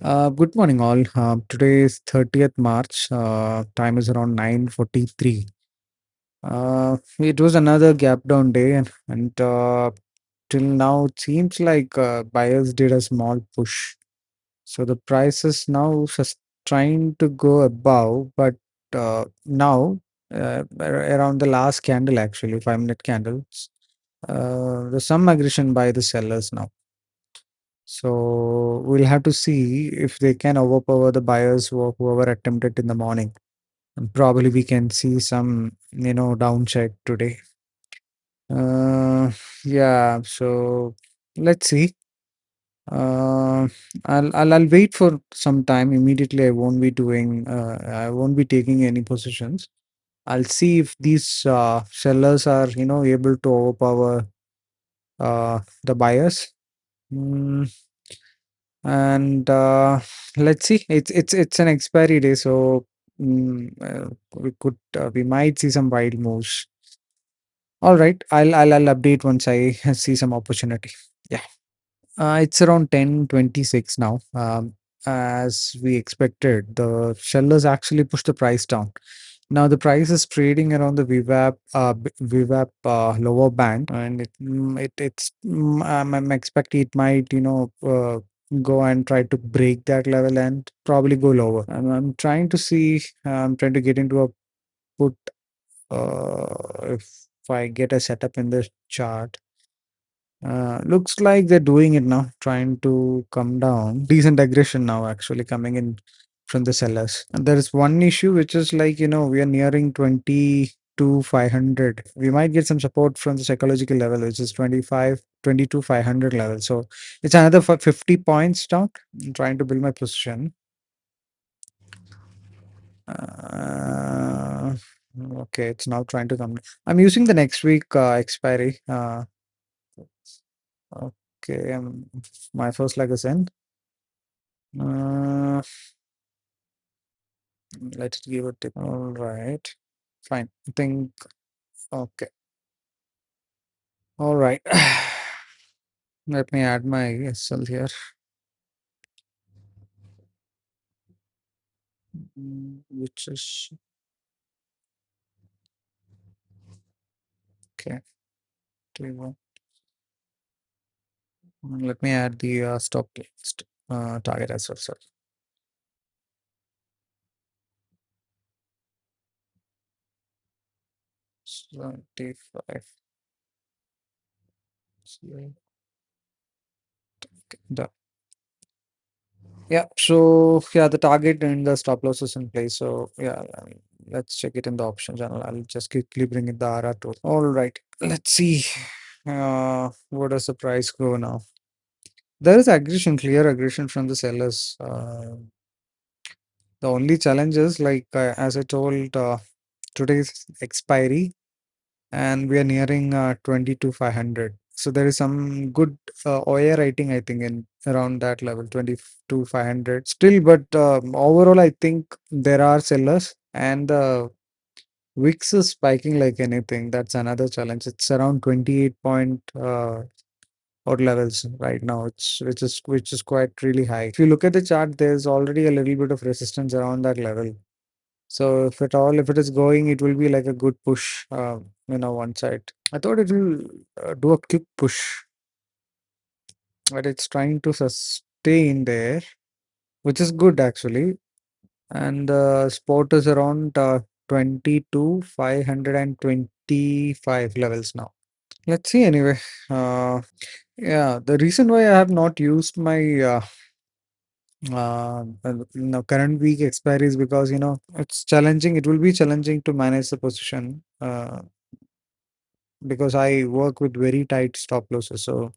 Good morning, all. Today is 30th March. Time is around 9:43. It was another gap down day, and till now it seems like buyers did a small push. So the price is now trying to go above, but now around the last candle, actually 5-minute candles, there's some aggression by the sellers now. So we'll have to see if they can overpower the buyers whoever attempted in the morning. And probably we can see some, downside today. Uh, yeah. So let's see. Uh, I'll wait for some time. Immediately, I won't be doing. I won't be taking any positions. I'll see if these sellers are, able to overpower the buyers. Mm, and let's see, it's an expiry day, so we might see some wild moves. All right, I'll update once I see some opportunity. Yeah. It's around 10:26 now. As we expected, the sellers actually pushed the price down. Now the price is trading around the VWAP lower band, and I'm expecting it might go and try to break that level and probably go lower. And I'm trying to see. I'm trying to get into a put. If I get a setup in this chart. Looks like they're doing it now, trying to come down. Decent aggression now, actually coming in from the sellers. And there is one issue, which is like, we are nearing 22,500. We might get some support from the psychological level, which is 22,500 level. So it's another 50 points down. I'm trying to build my position. Uh, okay, it's now trying to come. I'm using the next week expiry. Okay, my first leg is in. Uh, let's give it. All right, fine. I think okay. All right. Let me add my SL here. Which is okay. 21. Let me add the stop target as well. Sorry. 25. Okay, done. Yeah. So yeah, the target and the stop loss is in place. So yeah, let's check it in the option channel. I'll just quickly bring in the RR tool. All right. Let's see. What does the price go now? There is aggression, clear aggression from the sellers. The only challenge is like as I told, today's expiry, and we are nearing 22,500. So there is some good OA writing, I think, in around that level, 22,500. Still, but overall, I think there are sellers, and the VIX is spiking like anything. That's another challenge. It's around 28 point or levels right now. It's which is quite really high. If you look at the chart, there's already a little bit of resistance around that level. So if it is going, it will be like a good push, one side. I thought it will do a quick push, but it's trying to sustain there, which is good actually. And spot is around 22,525 levels now. Let's see anyway. Yeah, the reason why I have not used my current week expiry is because it's challenging. It will be challenging to manage the position because I work with very tight stop losses. So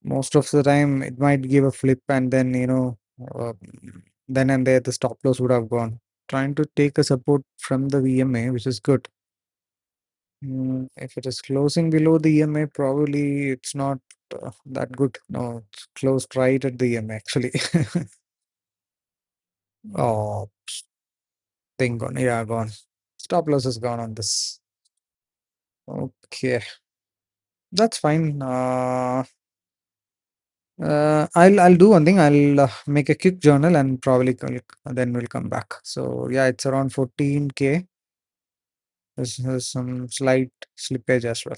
most of the time it might give a flip, and then then and there the stop loss would have gone. Trying to take a support from the VMA, which is good. If it is closing below the EMA, probably it's not that good. No, it's closed right at the EMA actually. Oh, thing gone. Yeah, gone. Stop loss is gone on this. Okay, that's fine. I'll do one thing. I'll make a quick journal and probably then we'll come back. So yeah, it's around 14K. There's some slight slippage as well.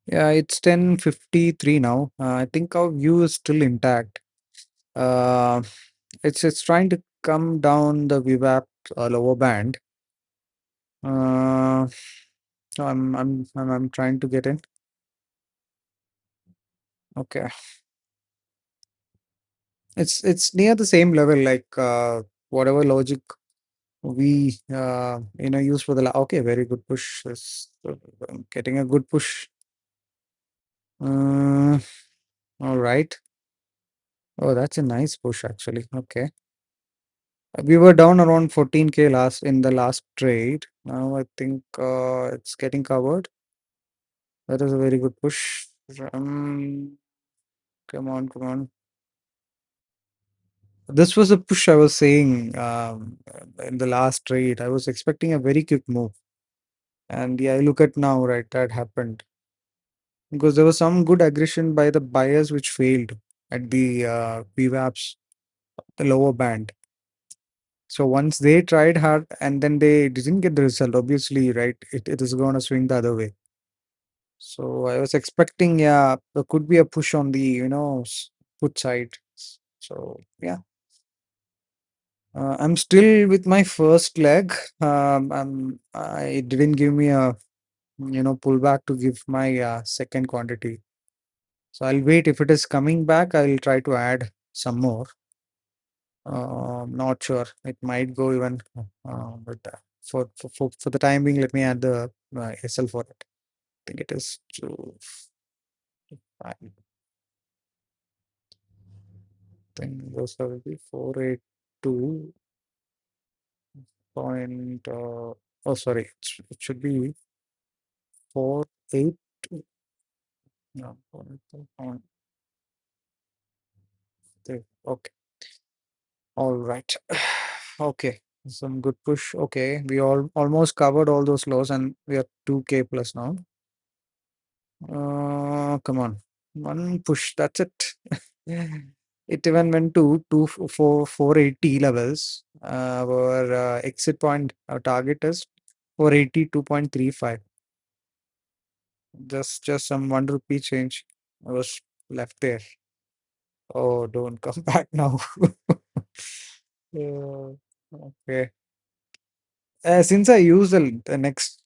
Yeah, it's 10:53 now. I think our view is still intact. Uh, it's trying to come down the VWAP lower band. Uh, so I'm trying to get in. Okay, it's near the same level like whatever logic we use for the okay, very good push. Getting a good push. Uh, all right. Oh, that's a nice push actually. Okay. We were down around 14K last in the last trade. Now I think it's getting covered. That is a very good push. Um, come on, come on. This was a push I was saying in the last trade. I was expecting a very quick move. And yeah, look at now, right? That happened. Because there was some good aggression by the buyers which failed at the PVAPs, the lower band. So once they tried hard and then they didn't get the result, obviously, right, it is going to swing the other way. So I was expecting, yeah, there could be a push on the, put side. So yeah, I'm still with my first leg. I didn't give me a, pullback to give my second quantity. So I'll wait. If it is coming back, I'll try to add some more. Not sure. It might go even, but for the time being, let me add the SL for it. I think it is 2 5. Then those will be 482 point. Oh, sorry. It should be 482. No, 482.3. Okay. All right. Okay. Some good push. Okay. We all almost covered all those lows and we are 2K plus now. Come on. One push. That's it. It even went to 480 levels. Our exit point, our target is 482.35. Just some 1 rupee change. I was left there. Oh, don't come back now. Yeah, okay. Since I use the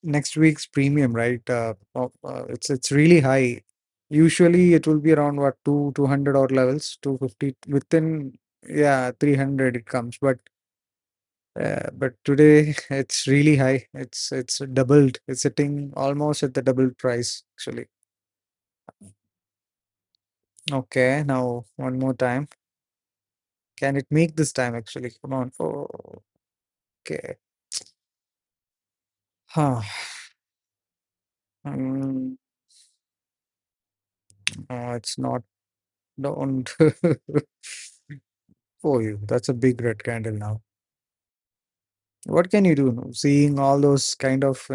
next week's premium, right? It's really high. Usually it will be around what 200 odd levels, 250 within, yeah, 300 it comes. But today it's really high. It's doubled. It's sitting almost at the double price actually. Okay, now one more time. Can it make this time actually? Come on. Oh, okay. Huh. Mm, it's not. Don't. Oh, you. That's a big red candle now. What can you do? No? Seeing all those kind of,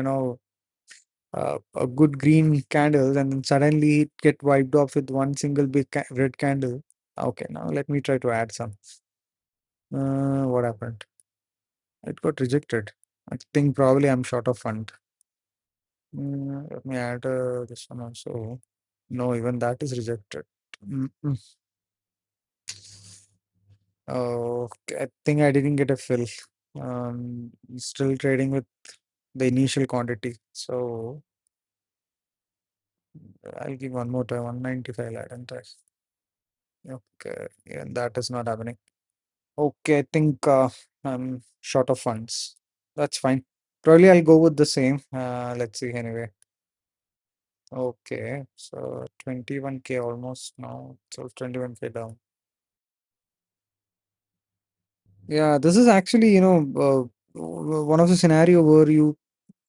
a good green candles and then suddenly it get wiped off with one single big red candle. Okay, now let me try to add some. What happened? It got rejected. I think probably I'm short of fund. Let me add this one also. No, even that is rejected. Mm-mm. Oh, okay, I think I didn't get a fill. Still trading with the initial quantity. So I'll give one more try. 195 land and try. Okay, yeah, that is not happening. Okay, I think I'm short of funds. That's fine. Probably I'll go with the same. Let's see anyway. Okay, so 21K almost now. So 21K down. Yeah, this is actually, one of the scenario where you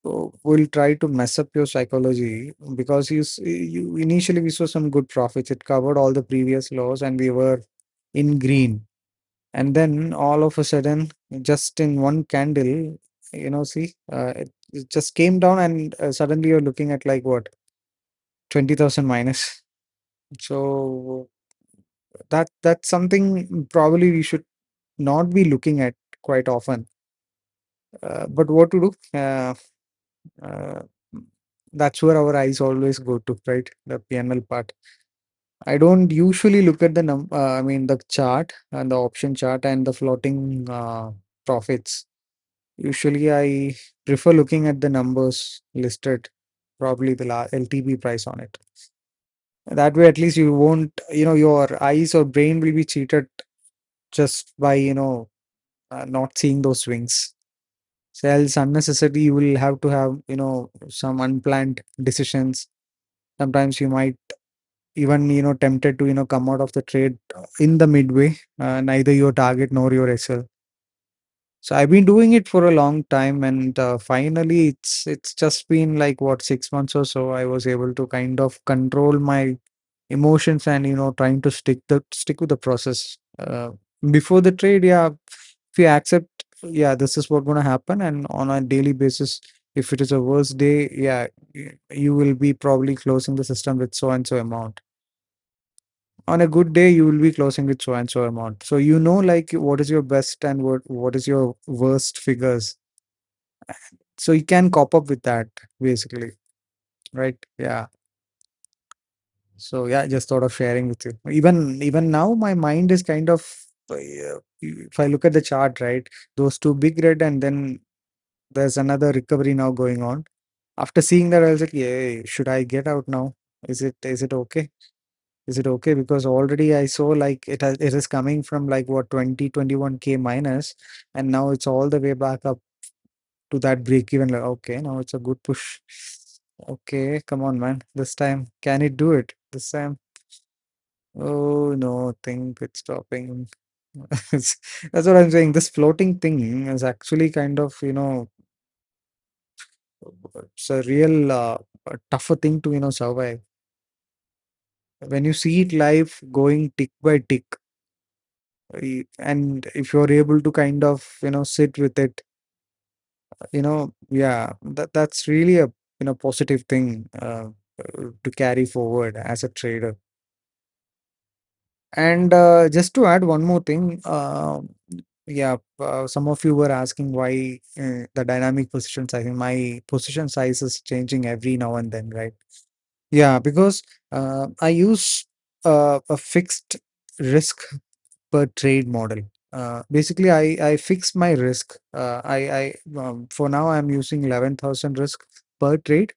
will try to mess up your psychology because you initially we saw some good profits. It covered all the previous lows and we were in green. And then all of a sudden, just in one candle, see, it just came down and suddenly you're looking at like what, 20,000 minus. So That's something probably we should not be looking at quite often. But what to do? Uh, that's where our eyes always go to, right? The PNL part. I don't usually look at the I mean the chart and the option chart and the floating profits. Usually, I prefer looking at the numbers listed, probably the LTP price on it. That way, at least you won't, your eyes or brain will be cheated just by, not seeing those swings. So else unnecessarily, you will have to have, some unplanned decisions. Sometimes you might even, tempted to, come out of the trade in the midway, neither your target nor your SL. So I've been doing it for a long time, and finally, it's just been like what 6 months or so. I was able to kind of control my emotions and trying to stick with the process. Before the trade, yeah, if you accept, yeah, this is what's gonna happen, and on a daily basis, if it is a worse day, yeah, you will be probably closing the system with so and so amount. On a good day, you will be closing with so and so amount. So like what is your best and what is your worst figures, so you can cop up with that basically, right? Yeah. So yeah, just thought of sharing with you. Even now, my mind is kind of if I look at the chart, right, those two big red, and then there's another recovery now going on. After seeing that, I was like, yeah, should I get out now? Is it okay? Is it okay? Because already I saw like it is coming from like what 20 21K minus, and now it's all the way back up to that break even. Like, okay, now it's a good push. Okay, come on, man. This time, can it do it? This time. Oh no, think it's stopping. That's what I'm saying. This floating thing is actually kind of, it's a real tougher thing to, survive. When you see it live going tick by tick, and if you're able to kind of, sit with it, yeah, that's really a, positive thing to carry forward as a trader. And just to add one more thing, yeah, some of you were asking why the dynamic position sizing. My position size is changing every now and then, right? Yeah, because I use a fixed risk per trade model. Basically, I fix my risk. For now I'm using 11,000 risk per trade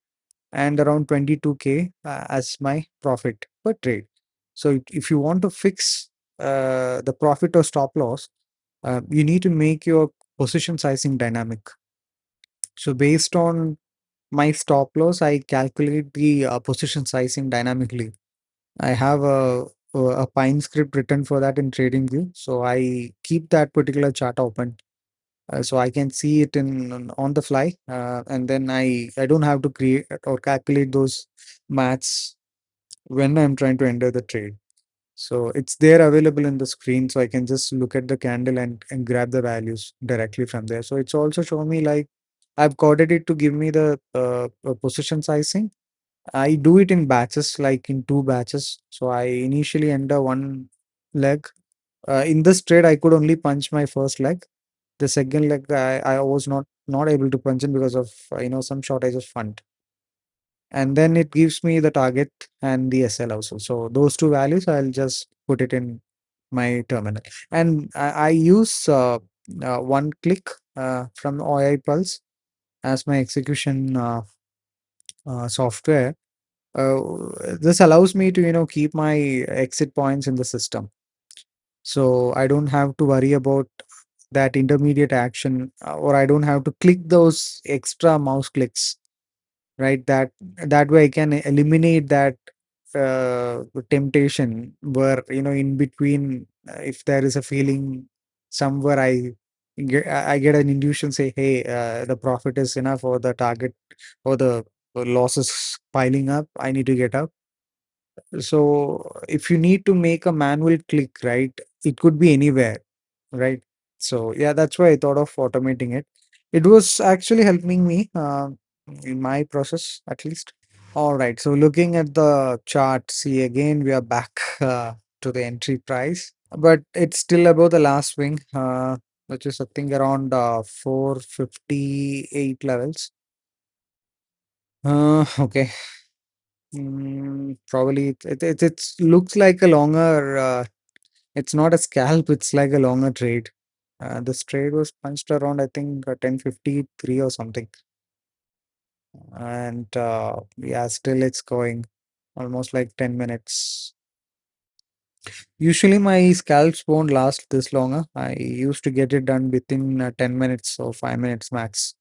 and around 22K as my profit per trade. So if you want to fix the profit or stop loss, you need to make your position sizing dynamic. So based on my stop loss, I calculate the position sizing dynamically. I have a Pine script written for that in TradingView. So I keep that particular chart open. So I can see it in on the fly, and then I don't have to create or calculate those maths when I'm trying to enter the trade. So it's there available in the screen, so I can just look at the candle and grab the values directly from there. So it's also showing me like I've coded it to give me the position sizing. I do it in batches, like in two batches. So I initially enter one leg. In this trade, I could only punch my first leg. The second leg, I was not able to punch in because of some shortage of fund. And then it gives me the target and the SL also. So those two values, I'll just put it in my terminal. And I use one click from OI Pulse as my execution software. This allows me to keep my exit points in the system, so I don't have to worry about that intermediate action, or I don't have to click those extra mouse clicks, right? That way I can eliminate that temptation where in between, if there is a feeling somewhere, I get an intuition say, hey, the profit is enough, or the target, or the losses piling up, I need to get up. So if you need to make a manual click, right, it could be anywhere, right? So yeah, that's why I thought of automating it. It was actually helping me in my process at least. All right. So looking at the chart, see again we are back. to the entry price, but it's still above the last swing, which is I think around 458 levels. Okay. Probably it looks like a longer. It's not a scalp. It's like a longer trade. This trade was punched around I think 10:53 or something, and yeah, still it's going almost like 10 minutes. Usually my scalps won't last this longer. I used to get it done within 10 minutes or 5 minutes max.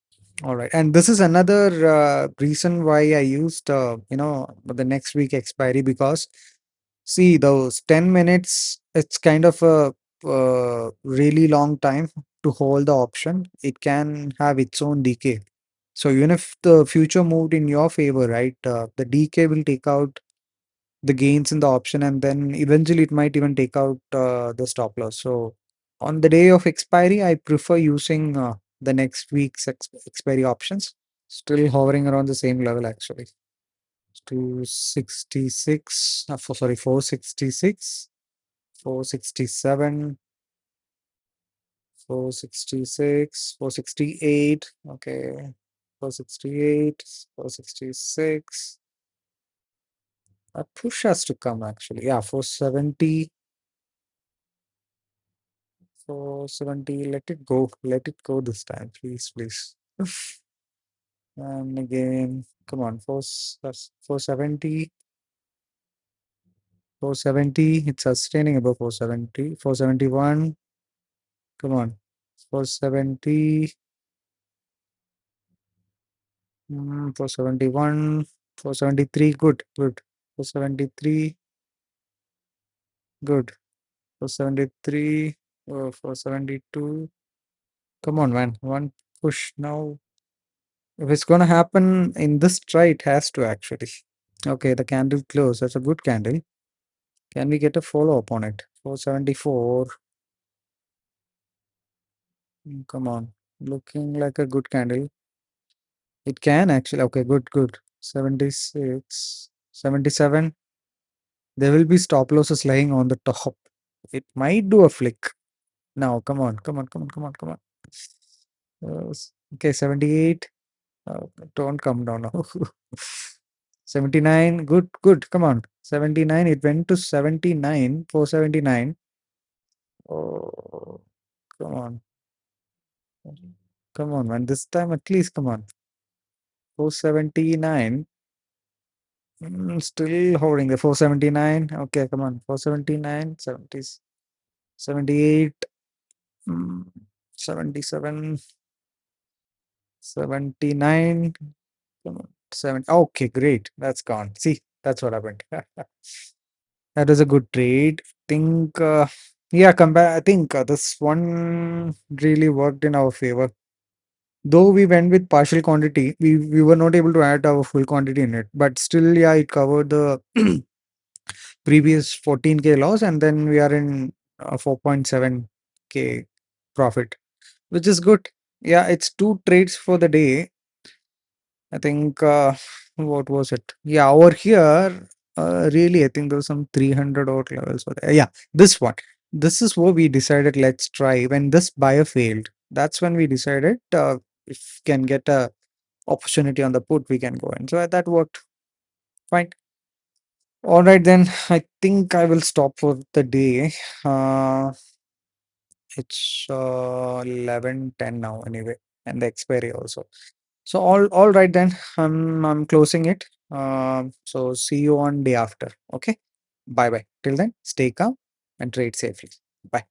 All right. And this is another reason why I used, the next week expiry because see those 10 minutes, it's kind of a really long time to hold the option. It can have its own decay. So even if the future moved in your favor, right, the decay will take out the gains in the option and then eventually it might even take out the stop loss. So on the day of expiry, I prefer using the next week's expiry options. Still hovering around the same level actually. 266, sorry, 466, 467, 466, 468, okay, 468, 466. A push has to come actually. Yeah, 470, 470. Let it go. Let it go this time, please, please. And again, come on, 470, 470. It's sustaining above 470, 471. Come on, 470, 471, 473. Good, good. 473, good. 473, 472. Come on, man. One push now. If it's gonna happen in this try, it has to actually. Okay, the candle closed. That's a good candle. Can we get a follow up on it? 474. Come on. Looking like a good candle. It can actually. Okay, good, good. 76, 77. There will be stop losses lying on the top. It might do a flick. Now, come on, come on, come on, come on, come on. Okay, 78. Don't come down now. 79. Good, good. Come on. 79. It went to 79. 479. Oh, come on. Come on, man. This time at least, come on. 479. Still holding the 479. Okay, come on. 479. 70, 78. mm, 77. 79. Come on. 7. Okay, great. That's gone. See, that's what happened. That was a good trade. Think, yeah, compare. I think this one really worked in our favor. Though we went with partial quantity, we were not able to add our full quantity in it. But still, yeah, it covered the previous 14K loss, and then we are in 4.7K profit, which is good. Yeah, it's two trades for the day. I think what was it? Yeah, over here, really, I think there was some 300 odd levels. Yeah, this one. This is what we decided. Let's try. When this buyer failed, that's when we decided if can get a opportunity on the put, we can go in. So that worked fine. All right, then I think I will stop for the day. Uh, it's 11:10 now anyway, and the expiry also. So all right then. I'm closing it. So see you on day after. Okay. Bye bye. Till then, stay calm and trade safely. Bye.